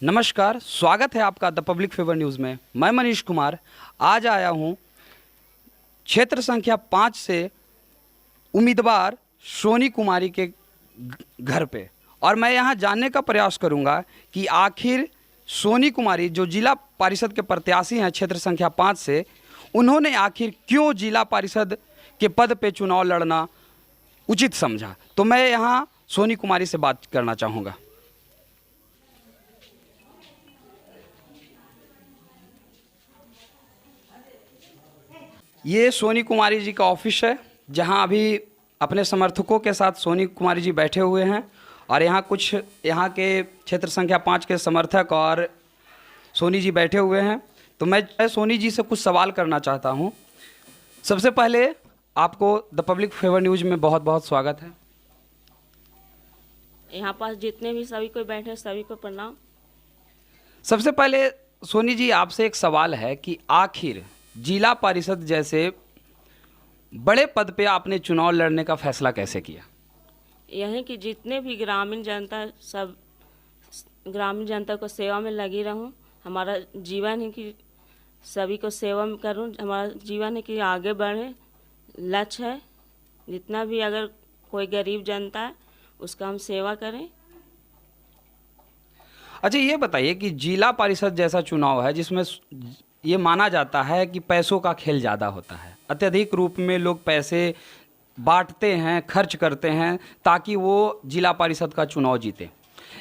नमस्कार, स्वागत है आपका द पब्लिक फेवर न्यूज़ में। मैं मनीष कुमार आज आया हूँ क्षेत्र संख्या 5 से उम्मीदवार सोनी कुमारी के घर पे, और मैं यहाँ जानने का प्रयास करूँगा कि आखिर सोनी कुमारी जो जिला परिषद के प्रत्याशी हैं क्षेत्र संख्या 5 से, उन्होंने आखिर क्यों जिला परिषद के पद पे चुनाव लड़ना उचित समझा। तो मैं यहाँ सोनी कुमारी से बात करना चाहूँगा। ये सोनी कुमारी जी का ऑफिस है, जहां अभी अपने समर्थकों के साथ सोनी कुमारी जी बैठे हुए हैं, और यहाँ कुछ यहाँ के क्षेत्र संख्या 5 के समर्थक और सोनी जी बैठे हुए हैं। तो मैं सोनी जी से कुछ सवाल करना चाहता हूँ। सबसे पहले आपको द पब्लिक फेवर न्यूज़ में बहुत बहुत स्वागत है। यहाँ पास जितने भी सभी कोई बैठे सभी को प्रणाम। सबसे पहले सोनी जी, आपसे एक सवाल है कि आखिर जिला परिषद जैसे बड़े पद पे आपने चुनाव लड़ने का फैसला कैसे किया? यही कि जितने भी ग्रामीण जनता, सब ग्रामीण जनता को सेवा में लगी रहूं। हमारा जीवन है कि सभी को सेवा में करूं। हमारा जीवन है कि आगे बढ़े, लक्ष्य है। जितना भी अगर कोई गरीब जनता है उसका हम सेवा करें। अच्छा, ये बताइए कि जिला परिषद जैसा चुनाव है जिसमें ये माना जाता है कि पैसों का खेल ज़्यादा होता है, अत्यधिक रूप में लोग पैसे बांटते हैं, खर्च करते हैं ताकि वो जिला परिषद का चुनाव जीते।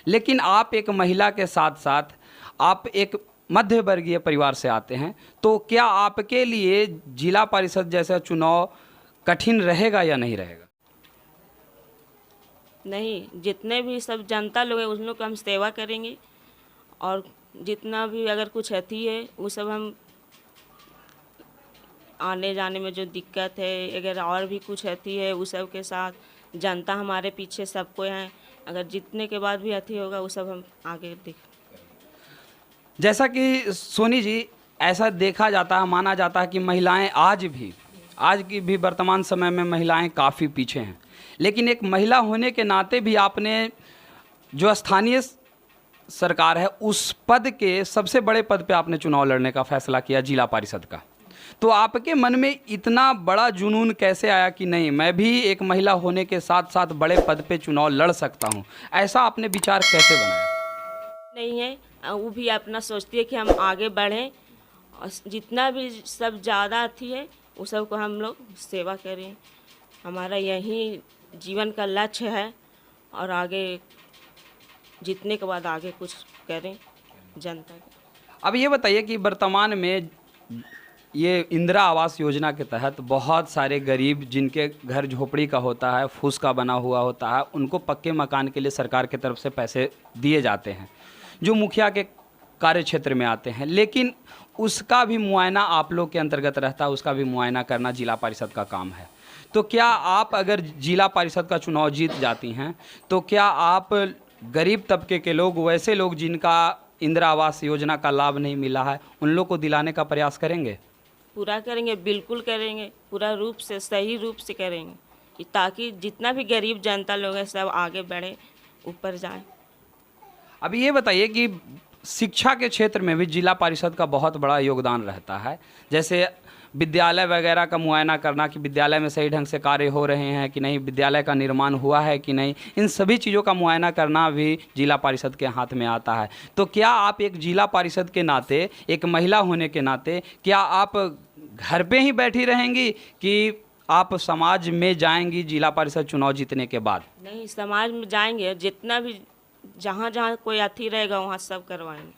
लेकिन आप एक महिला के साथ साथ आप एक मध्य वर्गीय परिवार से आते हैं, तो क्या आपके लिए जिला परिषद जैसा चुनाव कठिन रहेगा या नहीं रहेगा? नहीं, जितने भी सब जनता लोग हैं उन लोग का हम सेवा करेंगे, और जितना भी अगर कुछ अथी है वो सब हम आने जाने में जो दिक्कत है, अगर और भी कुछ अथी है वो सब के साथ जनता हमारे पीछे सबको हैं। अगर जीतने के बाद भी अथी होगा वो सब हम आगे देख। जैसा कि सोनी जी, ऐसा देखा जाता है, माना जाता है कि महिलाएं आज की भी वर्तमान समय में महिलाएं काफ़ी पीछे हैं। लेकिन एक महिला होने के नाते भी आपने जो स्थानीय सरकार है उस पद के सबसे बड़े पद पे आपने चुनाव लड़ने का फैसला किया, जिला परिषद का। तो आपके मन में इतना बड़ा जुनून कैसे आया कि नहीं, मैं भी एक महिला होने के साथ साथ बड़े पद पे चुनाव लड़ सकता हूँ? ऐसा आपने विचार कैसे बनाया? नहीं है, वो भी अपना सोचती है कि हम आगे बढ़ें, और जितना भी सब ज़्यादा अथी है वो सब को हम लोग सेवा करें। हमारा यही जीवन का लक्ष्य है, और आगे जीतने के बाद आगे कुछ करें जनता का। अब ये बताइए कि वर्तमान में ये इंदिरा आवास योजना के तहत बहुत सारे गरीब जिनके घर झोपड़ी का होता है, फूस का बना हुआ होता है, उनको पक्के मकान के लिए सरकार की तरफ से पैसे दिए जाते हैं जो मुखिया के कार्य क्षेत्र में आते हैं। लेकिन उसका भी मुआयना आप लोग के अंतर्गत रहता है, उसका भी मुआयना करना जिला परिषद का काम है। तो क्या आप अगर जिला परिषद का चुनाव जीत जाती हैं तो क्या आप गरीब तबके के लोग, वैसे लोग जिनका इंदिरा आवास योजना का लाभ नहीं मिला है, उन लोग को दिलाने का प्रयास करेंगे? पूरा करेंगे, बिल्कुल करेंगे, पूरा रूप से, सही रूप से करेंगे, कि ताकि जितना भी गरीब जनता लोग हैं सब आगे बढ़े, ऊपर जाएं। अब ये बताइए कि शिक्षा के क्षेत्र में भी जिला परिषद का बहुत बड़ा योगदान रहता है। जैसे विद्यालय वगैरह का मुआयना करना कि विद्यालय में सही ढंग से कार्य हो रहे हैं कि नहीं, विद्यालय का निर्माण हुआ है कि नहीं, इन सभी चीज़ों का मुआयना करना भी जिला परिषद के हाथ में आता है। तो क्या आप एक जिला परिषद के नाते, एक महिला होने के नाते, क्या आप घर पे ही बैठी रहेंगी कि आप समाज में जाएंगी जिला परिषद चुनाव जीतने के बाद? नहीं, समाज में जाएंगे, जितना भी जहाँ जहाँ कोई अथी रहेगा वहाँ सब करवाएंगे।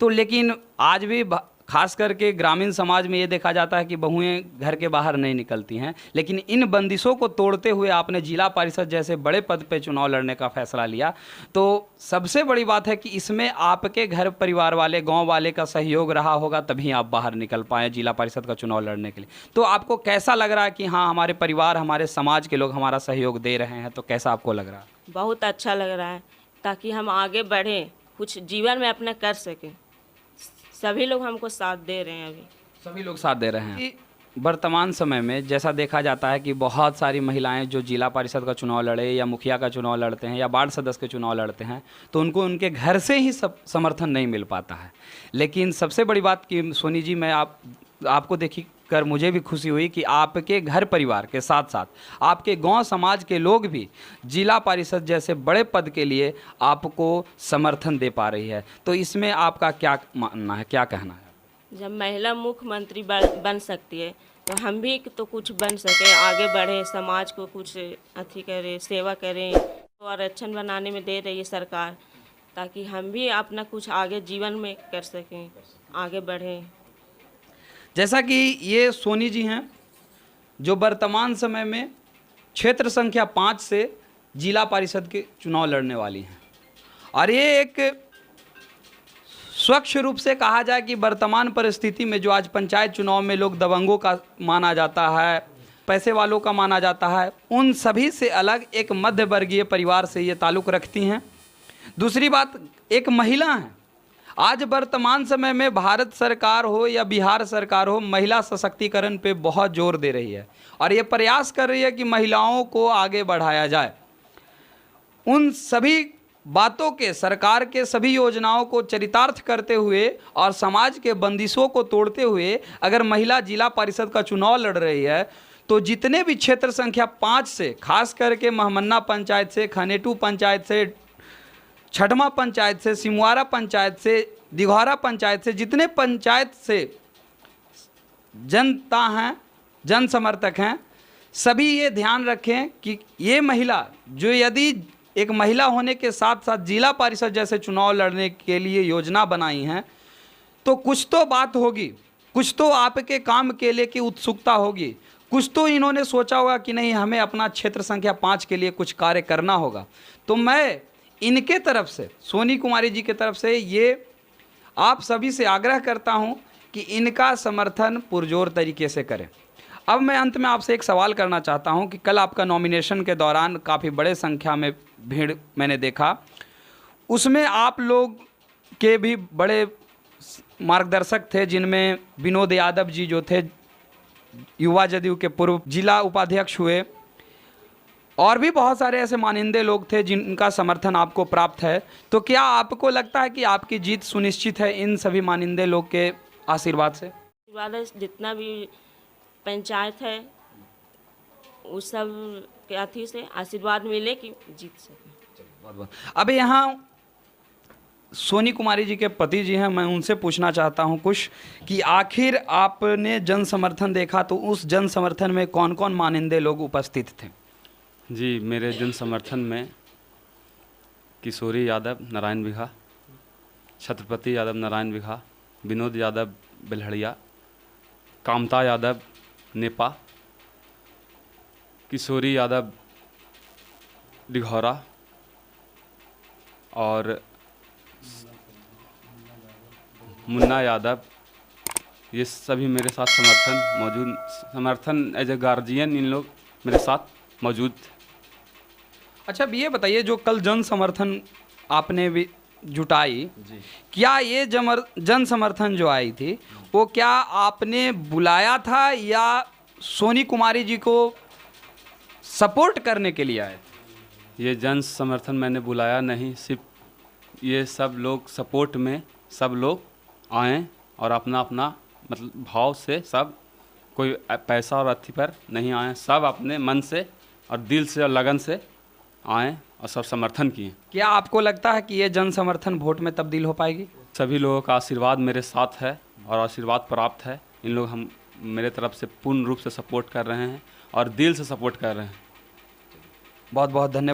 तो लेकिन आज भी खास करके ग्रामीण समाज में ये देखा जाता है कि बहुएं घर के बाहर नहीं निकलती हैं, लेकिन इन बंदिशों को तोड़ते हुए आपने जिला परिषद जैसे बड़े पद पे चुनाव लड़ने का फैसला लिया। तो सबसे बड़ी बात है कि इसमें आपके घर परिवार वाले, गांव वाले का सहयोग रहा होगा, तभी आप बाहर निकल पाए जिला परिषद का चुनाव लड़ने के लिए। तो आपको कैसा लग रहा है कि हाँ, हमारे परिवार, हमारे समाज के लोग हमारा सहयोग दे रहे हैं? तो कैसा आपको लग रहा है? बहुत अच्छा लग रहा है, ताकि हम आगे बढ़ें, कुछ जीवन में अपना कर सकें। सभी लोग हमको साथ दे रहे हैं, अभी सभी लोग साथ दे रहे हैं। वर्तमान समय में जैसा देखा जाता है कि बहुत सारी महिलाएं जो जिला परिषद का चुनाव लड़े या मुखिया का चुनाव लड़ते हैं या वार्ड सदस्य के चुनाव लड़ते हैं तो उनको उनके घर से ही सब समर्थन नहीं मिल पाता है। लेकिन सबसे बड़ी बात कि सोनी जी, मैं आपको देखी कर मुझे भी खुशी हुई कि आपके घर परिवार के साथ साथ आपके गांव समाज के लोग भी जिला परिषद जैसे बड़े पद के लिए आपको समर्थन दे पा रही है। तो इसमें आपका क्या मानना है, क्या कहना है? जब महिला मुख्यमंत्री बन सकती है तो हम भी तो कुछ बन सके, आगे बढ़े, समाज को कुछ अथी करें, सेवा करें। तो आरक्षण बनाने में दे रही है सरकार, ताकि हम भी अपना कुछ आगे जीवन में कर सकें, आगे बढ़ें। जैसा कि ये सोनी जी हैं जो वर्तमान समय में क्षेत्र संख्या 5 से जिला परिषद के चुनाव लड़ने वाली हैं, और ये एक स्वच्छ रूप से कहा जाए कि वर्तमान परिस्थिति में जो आज पंचायत चुनाव में लोग दबंगों का माना जाता है, पैसे वालों का माना जाता है, उन सभी से अलग एक मध्य वर्गीय परिवार से ये ताल्लुक़ रखती हैं। दूसरी बात, एक महिला हैं। आज वर्तमान समय में भारत सरकार हो या बिहार सरकार हो, महिला सशक्तिकरण पे बहुत जोर दे रही है और ये प्रयास कर रही है कि महिलाओं को आगे बढ़ाया जाए। उन सभी बातों के, सरकार के सभी योजनाओं को चरितार्थ करते हुए और समाज के बंदिशों को तोड़ते हुए अगर महिला जिला परिषद का चुनाव लड़ रही है तो जितने भी क्षेत्र संख्या 5 से, खास करके महमन्ना पंचायत से, खनेटू पंचायत से, छठमा पंचायत से, सिमुआरा पंचायत से, दिघौरा पंचायत से, जितने पंचायत से जनता हैं, जन समर्थक हैं, सभी ये ध्यान रखें कि ये महिला जो यदि एक महिला होने के साथ साथ जिला परिषद जैसे चुनाव लड़ने के लिए योजना बनाई हैं तो कुछ तो बात होगी, कुछ तो आपके काम के लिए की उत्सुकता होगी, कुछ तो इन्होंने सोचा होगा कि नहीं हमें अपना क्षेत्र संख्या 5 के लिए कुछ कार्य करना होगा। तो मैं इनके तरफ से, सोनी कुमारी जी के तरफ से ये आप सभी से आग्रह करता हूँ कि इनका समर्थन पुरजोर तरीके से करें। अब मैं अंत में आपसे एक सवाल करना चाहता हूं कि कल आपका नॉमिनेशन के दौरान काफ़ी बड़े संख्या में भीड़ मैंने देखा, उसमें आप लोग के भी बड़े मार्गदर्शक थे, जिनमें विनोद यादव जी जो थे युवा जदयू के पूर्व जिला उपाध्यक्ष हुए, और भी बहुत सारे ऐसे मानिंदे लोग थे जिनका समर्थन आपको प्राप्त है। तो क्या आपको लगता है कि आपकी जीत सुनिश्चित है इन सभी मानिंदे लोग के आशीर्वाद से? जितना भी पंचायत है उस सब के अथी से आशीर्वाद मिले कि जीत सके। बहुत बहुत। अब यहाँ सोनी कुमारी जी के पति जी हैं, मैं उनसे पूछना चाहता हूँ कुछ कि आखिर आपने जन समर्थन देखा तो उस जन समर्थन में कौन कौन मानिंदे लोग उपस्थित थे? जी, मेरे जन समर्थन में किशोरी यादव नारायण बिघा, छत्रपति यादव नारायण बिघा, विनोद यादव बेलहड़िया, कामता यादव नेपा, किशोरी यादव दिघौरा और मुन्ना यादव, ये सभी मेरे साथ समर्थन एज ए गार्जियन इन लोग मेरे साथ मौजूद थे। अच्छा, अब ये बताइए जो कल जन समर्थन आपने भी जुटाई, क्या ये जन समर्थन जो आई थी वो क्या आपने बुलाया था या सोनी कुमारी जी को सपोर्ट करने के लिए आए? ये जन समर्थन मैंने बुलाया नहीं, सिर्फ ये सब लोग सपोर्ट में सब लोग आए और अपना अपना मतलब भाव से, सब कोई पैसा और अथी पर नहीं आए, सब अपने मन से और दिल से और लगन से आए और सब समर्थन किए। क्या आपको लगता है कि ये जन समर्थन वोट में तब्दील हो पाएगी? सभी लोगों का आशीर्वाद मेरे साथ है और आशीर्वाद प्राप्त है। इन लोग हम मेरे तरफ से पूर्ण रूप से सपोर्ट कर रहे हैं और दिल से सपोर्ट कर रहे हैं। बहुत बहुत धन्यवाद।